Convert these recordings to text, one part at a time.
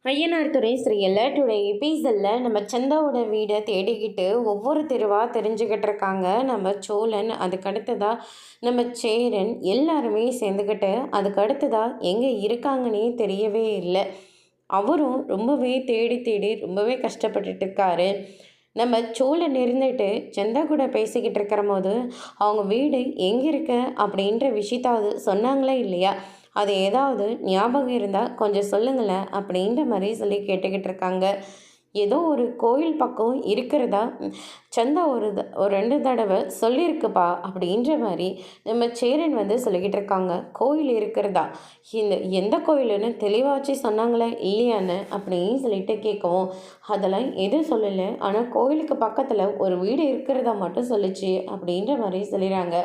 ஐயனார் துறை சீரியலில் டுடே எபிசோடில் நம்ம சந்தாவோட வீடை தேடிக்கிட்டு ஒவ்வொரு தெருவாக தெரிஞ்சுக்கிட்டு இருக்காங்க நம்ம சோழன். அதுக்கடுத்ததாக நம்ம சேரன் எல்லாருமே சேர்ந்துக்கிட்டு அதுக்கடுத்ததாக எங்கே இருக்காங்கன்னே தெரியவே இல்லை. அவரும் ரொம்பவே தேடி தேடி ரொம்பவே கஷ்டப்பட்டுட்டு இருக்காரு. நம்ம சோழன் இருந்துட்டு சந்தா கூட பேசிக்கிட்டு இருக்கிற போது அவங்க வீடு எங்கே இருக்கு அப்படின்ற விஷயத்தாவது சொன்னாங்களே இல்லையா? அது ஏதாவது ஞாபகம் இருந்தால் கொஞ்சம் சொல்லுங்களேன் அப்படின்ற மாதிரி சொல்லி கேட்டுக்கிட்டு இருக்காங்க. ஏதோ ஒரு கோயில் பக்கம் இருக்கிறதா சந்தா ஒரு 2 தடவை சொல்லியிருக்குப்பா அப்படின்ற மாதிரி நம்ம சேரன் சொல்லிக்கிட்டு இருக்காங்க. கோயில் இருக்கிறதா, எந்த கோயிலுன்னு தெளிவாச்சு சொன்னாங்களே இல்லையான்னு அப்படின்னு சொல்லிட்டு கேட்கவும், அதெல்லாம் எதுவும் சொல்லலை, ஆனால் கோயிலுக்கு பக்கத்தில் ஒரு வீடு இருக்கிறதா மட்டும் சொல்லிச்சு அப்படின்ற மாதிரி சொல்லிடுறாங்க.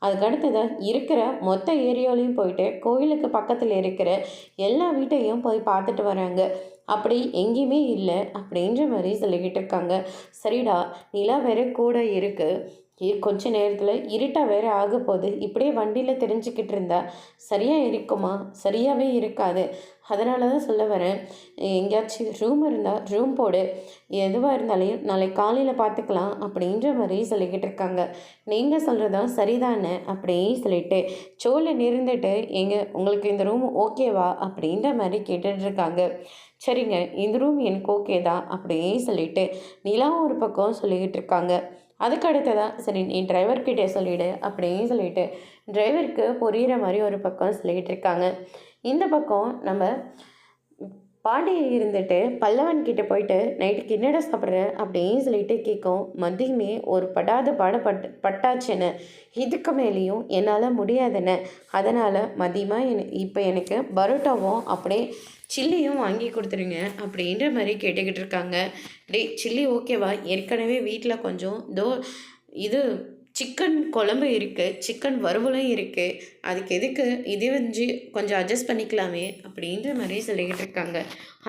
அதுக்கடுத்தது இருக்கிற மொத்த ஏரியாலையும் போயிட்டு கோயிலுக்கு பக்கத்தில் இருக்கிற எல்லா வீட்டையும் போய் பார்த்துட்டு வராங்க. அப்படி எங்கேயுமே இல்லை அப்படின்ற மாதிரி சொல்லிக்கிட்டு இருக்காங்க. சரிடா, நிலா வேற கூட இருக்குது, கொஞ்ச நேரத்தில் இருட்டாக வேற ஆக போகுது, இப்படியே வண்டியில் தெரிஞ்சுக்கிட்டு இருந்தா சரியாக இருக்குமா? சரியாகவே இருக்காது. அதனால தான் சொல்ல வரேன், எங்கேயாச்சும் ரூம் இருந்தால் ரூம் போடு, எதுவாக இருந்தாலும் நாளை காலையில் பார்த்துக்கலாம் அப்படின்ற மாதிரி சொல்லிக்கிட்டு இருக்காங்க. நீங்கள் சொல்கிறதான் சரிதானே அப்படின்னு சொல்லிட்டு சோழன் இருந்துட்டு, உங்களுக்கு இந்த ரூம் ஓகேவா அப்படின்ற மாதிரி கேட்டுட்ருக்காங்க. சரிங்க, இந்த ரூம் எனக்கு ஓகே தான் அப்படின்னு சொல்லிட்டு நிலாவும் ஒரு பக்கம் சொல்லிக்கிட்டு இருக்காங்க. அதுக்கு அடுத்ததான் சரி நீ டிரைவர்கிட்ட சொல்லிவிடு அப்படின்னு சொல்லிட்டு டிரைவருக்கு புரிகிற மாதிரி ஒரு பக்கம் சொல்லிகிட்டு இருக்காங்க. இந்த பக்கம் நம்ம பாண்டியை இருந்துட்டு பல்லவன் கிட்டே போயிட்டு நைட்டுக்கு என்னடா சாப்பிட்ற அப்படின்னு சொல்லிட்டு கேட்கும். மதியமே ஒரு பட்டாச்சுன்னு, இதுக்கு மேலேயும் என்னால் முடியாதுன்னு, அதனால் மதியமாக இப்போ எனக்கு பரோட்டாவும் அப்படியே சில்லியும் வாங்கி கொடுத்துருங்க அப்படின்ற மாதிரி கேட்டுக்கிட்டு இருக்காங்க. சில்லி ஓகேவா? ஏற்கனவே வீட்டில் கொஞ்சம் இது சிக்கன் குழம்பு இருக்குது, சிக்கன் வறுவலும் இருக்குது, அதுக்கு எதுக்கு இது கொஞ்சம் அட்ஜஸ்ட் பண்ணிக்கலாமே அப்படின்ற மாதிரி சொல்லிக்கிட்டு இருக்காங்க.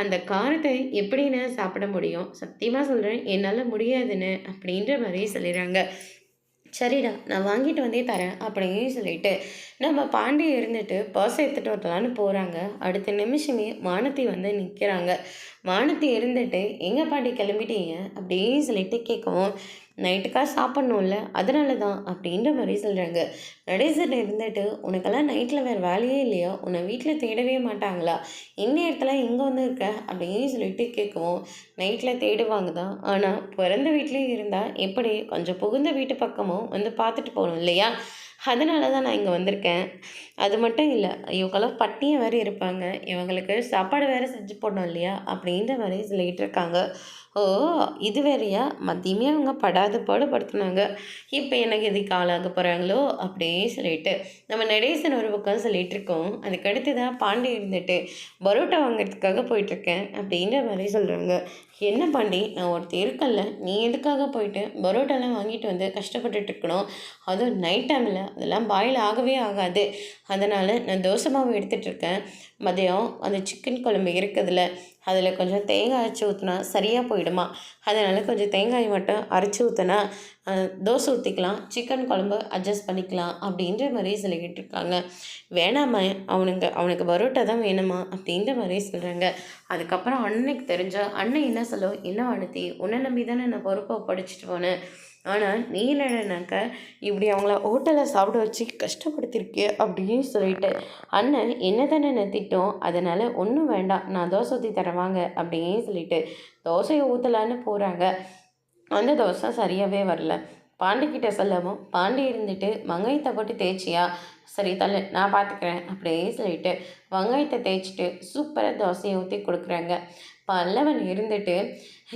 அந்த காரத்தை எப்படின்னு சாப்பிட முடியும்? சத்தியமாக சொல்கிறேன், என்னால் முடியாதுன்னு அப்படின்ற மாதிரி சொல்லிடுறாங்க. சரிடா, நான் வாங்கிட்டு வந்தே தரேன் அப்படின்னு சொல்லிட்டு நம்ம பாண்டி இருந்துட்டு பர்ஸ் எடுத்துகிட்டு வரலான்னு போகிறாங்க. அடுத்த நிமிஷமே வானதி நிற்கிறாங்க. வானதி இருந்துட்டு எங்கே பாண்டி கிளம்பிட்டீங்க அப்படின்னு சொல்லிட்டு கேட்கவும், நைட்டுக்காக சாப்பிட்ணும்ல அதனால தான் அப்படின்ற மாதிரி சொல்கிறாங்க. நடேசன் இருந்துட்டு, உனக்கெல்லாம் நைட்டில் வேறு வேலையே இல்லையா? உன்னை வீட்டில் தேடவே மாட்டாங்களா? இந்நேரத்தில் எங்கே இருக்க அப்படின்னு சொல்லிட்டு கேட்கவும், நைட்டில் தேடுவாங்க தான், ஆனால் பிறந்த வீட்லேயும் இருந்தால் எப்படி, கொஞ்சம் புகுந்த வீட்டு பக்கமும் பார்த்துட்டு போகணும் இல்லையா? அதனால தான் நான் இங்கே வந்திருக்கேன். அது மட்டும் இல்லை, இவங்கெல்லாம் பட்டினியாக வேறு இருப்பாங்க, இவங்களுக்கு சாப்பாடு வேறு செஞ்சு போடணும் இல்லையா அப்படின்ற மாதிரி சொல்லிகிட்டு இருக்காங்க. ஓ, இது வேறையா? மதியமே அவங்க படாத பாடுபடுத்தினாங்க, இப்போ எனக்கு எதுக்கு ஆளாக போகிறாங்களோ அப்படியே சொல்லிட்டு நம்ம நடேசன் ஒரு பக்கம் சொல்லிகிட்டு இருக்கோம். அதுக்கடுத்து தான் பாண்டி இருந்துட்டு பரோட்டா வாங்கிறதுக்காக போயிட்டுருக்கேன் அப்படின்ற மாதிரி சொல்கிறாங்க. என்ன பாண்டி, நான் ஒருத்தர் இருக்கல, நீ எதுக்காக போயிட்டு பரோட்டாலாம் வாங்கிட்டு கஷ்டப்பட்டுட்டு இருக்கணும்? அதுவும் நைட் டைமில் அதெல்லாம் பாயில் ஆகவே ஆகாது. அதனால் நான் தோசை மாவு எடுத்துகிட்டு இருக்கேன். மதியம் அந்த சிக்கன் குழம்பு இருக்குதுல்ல, அதில் கொஞ்சம் தேங்காய் அரைச்சி ஊற்றினா சரியாக போயிடுமா? அதனால் கொஞ்சம் தேங்காய் மட்டும் அரைச்சி ஊற்றினா தோசை ஊற்றிக்கலாம், சிக்கன் குழம்பு அட்ஜஸ்ட் பண்ணிக்கலாம் அப்படின்ற மாதிரி சொல்லிக்கிட்டு இருக்காங்க. வேணாமா, அவனுக்கு பரோட்டா தான் வேணுமா அப்படின்ற மாதிரி சொல்கிறாங்க. அதுக்கப்புறம் அண்ணனுக்கு தெரிஞ்ச அண்ணன் என்ன சொல்லும், என்ன வானதி, உன்னை நம்பி தானே நான் பொறுப்பை படிச்சுட்டு போனேன், ஆனால் நீ என்னன்னாக்க இப்படி அவங்கள ஹோட்டலில் சாப்பிட வச்சு கஷ்டப்படுத்திருக்கே அப்படின்னு சொல்லிட்டு அண்ணன் என்ன தானே நிறுத்திட்டோம், அதனால் ஒன்றும் வேண்டாம், நான் தோசை ஊற்றி தரேன் வாங்க அப்படின்னு சொல்லிட்டு தோசையை ஊற்றலான்னு போகிறாங்க. அந்த தோசை சரியாகவே வரல. பாண்டிக்கிட்ட சொல்லவும் பாண்டி இருந்துட்டு, வெங்காயத்தை போட்டு தேய்ச்சியா? சரி தலை, நான் பார்த்துக்கிறேன் அப்படின்னு சொல்லிட்டு வெங்காயத்தை தேய்ச்சிட்டு சூப்பராக தோசையை ஊற்றி கொடுக்குறாங்க. பல்லவன் இருந்துட்டு,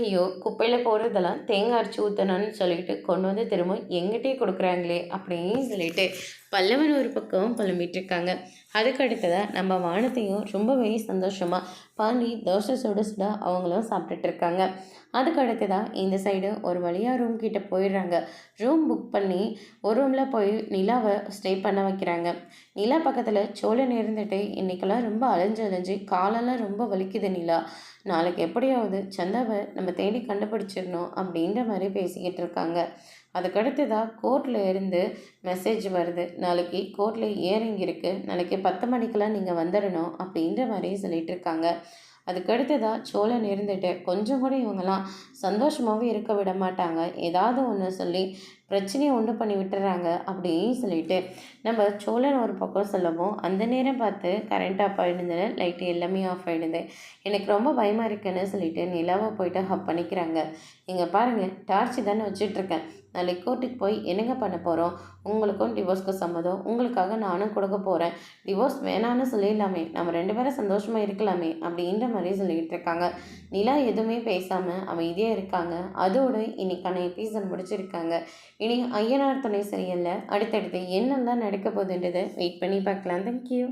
ஐயோ குப்பையில் போடுறதெல்லாம் தேங்காய் அரைச்சி ஊற்றணும்னு சொல்லிட்டு கொண்டு திரும்ப எங்கிட்டே கொடுக்குறாங்களே அப்படின்னு சொல்லிட்டு பல்லவன் ஒரு பக்கம் புலம்பிகிட்ருக்காங்க. அதுக்கு அடுத்ததாக நம்ம வானத்தையும் ரொம்பவே சந்தோஷமாக பாண்டி தோசை சுட சுட அவங்களும் சாப்பிட்டுட்ருக்காங்க. அதுக்கு அடுத்ததாக இந்த சைடு ஒரு வழியாக ரூம் கிட்டே போயிடுறாங்க. ரூம் புக் பண்ணி ஒரு ரூமில் போய் நிலாவை ஸ்டே பண்ண வைக்கிறாங்க. நிலா பக்கத்தில் சோழன் இருந்துட்டு, இன்றைக்கெல்லாம் ரொம்ப அலைஞ்சு காலெல்லாம் ரொம்ப வலிக்குது நிலா, நாளைக்கு எப்படியாவது சந்தாவை நம்ம தேடி கண்டுபிடிச்சிடணும் அப்படின்ற மாதிரி பேசிக்கிட்டு இருக்காங்க. அதுக்கடுத்ததாக கோர்ட்டில் இருந்து மெசேஜ் வருது, நாளைக்கு கோர்ட்டில் இயரிங் இருக்குது, நாளைக்கு 10 மணிக்கெல்லாம் நீங்கள் வந்துடணும் அப்படின்ற மாதிரி சொல்லிட்டு இருக்காங்க. அதுக்கடுத்ததா சோழன் இருந்துட்டு கொஞ்சம் கூட இவங்கலாம் சந்தோஷமாகவே இருக்க விட மாட்டாங்க. ஏதாவது ஒன்று சொல்லி பிரச்சனையை உண்டு பண்ணி விட்டுறாங்க அப்படின்னு சொல்லிட்டு நம்ம சோழன் ஒரு பக்கம் சொல்லவும், அந்த நேரம் பார்த்து கரண்ட் ஆஃப் ஆகிடுது, லைட்டு எல்லாமே ஆஃப் ஆகிடுது. எனக்கு ரொம்ப பயமாக இருக்குன்னு சொல்லிட்டு நிலாவை போயிட்டு ஹப் பண்ணிக்கிறாங்க. இங்கே பாருங்கள், டார்ச் தானே வச்சிட்ருக்கேன். நாளைக்கு கோர்ட்டுக்கு போய் என்னங்க பண்ண போகிறோம்? உங்களுக்கும் டிவோர்ஸ்க்கு சம்மதம், உங்களுக்காக நானும் கொடுக்க போகிறேன். டிவோர்ஸ் வேணான்னு சொல்லிடலாமே, நம்ம 2 பேரும் சந்தோஷமாக இருக்கலாமே அப்படின்ற மாதிரி சொல்லிக்கிட்டு இருக்காங்க. நிலா எதுவுமே பேசாமல் அமைதியாக இருக்காங்க. அதோடு இன்னைக்கான எபிசோட் முடிச்சிருக்காங்க. இனி ஐயனார் துணை சரியில்லை, அடுத்தடுத்து என்னெல்லாம் நடக்க போகுதுன்றதை வெயிட் பண்ணி பார்க்கலாம். தேங்க்யூ.